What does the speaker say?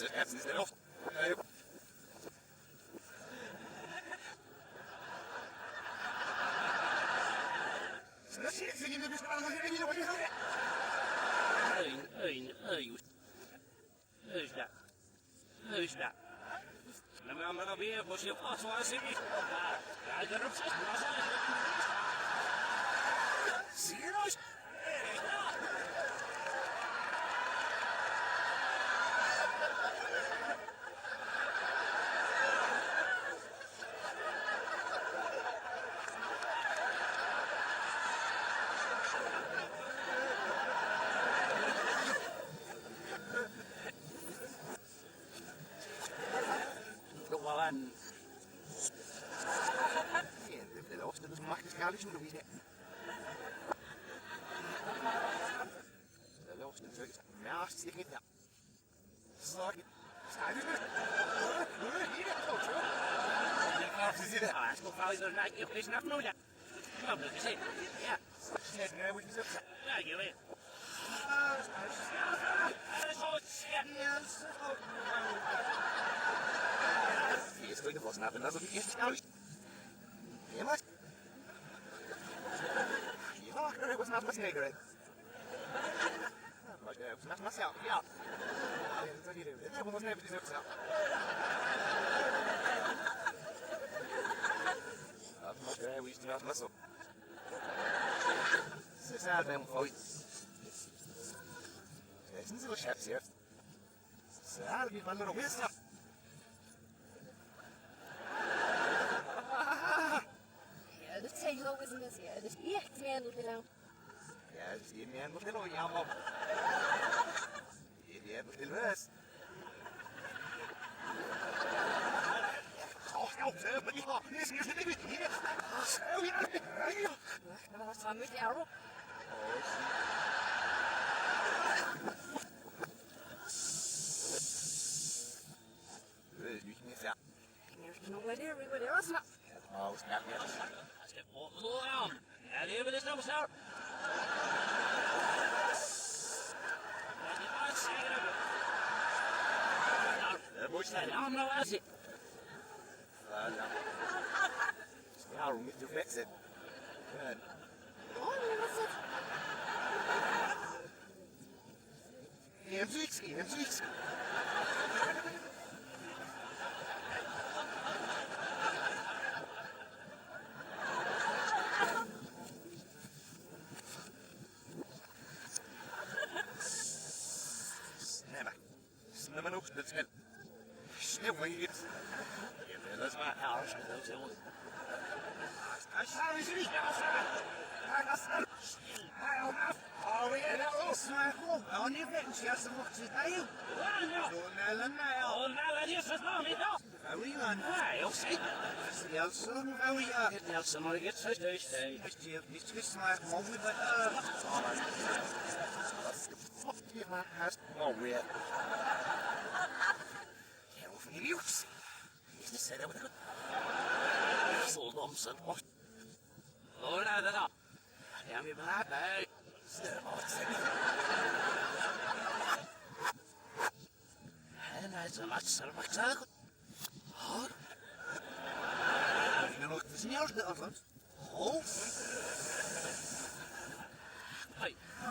Herzen ist der Luft. لما عمرنا بيه بوش يقاس واسمي لا جرب سيروش Juan. De laatste dus mag ik gar niet doen. De laatste dus ja, ik niet. Sorry. Sta je? Hier toch? Ik ga ze zitten. Ah, ik ga er naar je is nog nooit. Nou, dat is het. Ja. Nee, moet je zo. Ja, je weet. Is going to was not another yes now. You must. It was not my cigarette. It was not myself. Yeah. That one was never deserved itself. We used to not muscle. This is how them fights. Listen to the chaps here. So I'll give my little wisdom. Ja, dat zijn zo is het ja. Dat is echt meer dan Ja, dat is hier meer dan ja, man. Hier hebben we het. Wat gaan we met jou? Niet meer ja. Ik nog wel weer wat er was. Oh, snap je. Step all around. And here with this number star. Moet je I'm no as it. Ja, hoe moet je flexen? Oh, wat is het? Neem zoiets. Sneller nog, dat snel. Snel, maar je dat is maar alles. Dat is heel. Hij staat weer niet. Hij gaat snel. Oh, ja, dat is maar goed. Oh, niet weg. Ja, ze mocht zich bij je. Oh, nou, dat is het nog niet nog. How are you, Hey, you'll see. Nelson, how are you? Get Nelson when he gets his day. It's just my moment, but oh, weird. Heel veel nieuws. Is de zet hebben we goed. Zo domsen. Oh, nou, dat. Ja, maar blijf bij. En hij is een laatste goed. Oh. Ik ben nog te snel de afstand. Oh.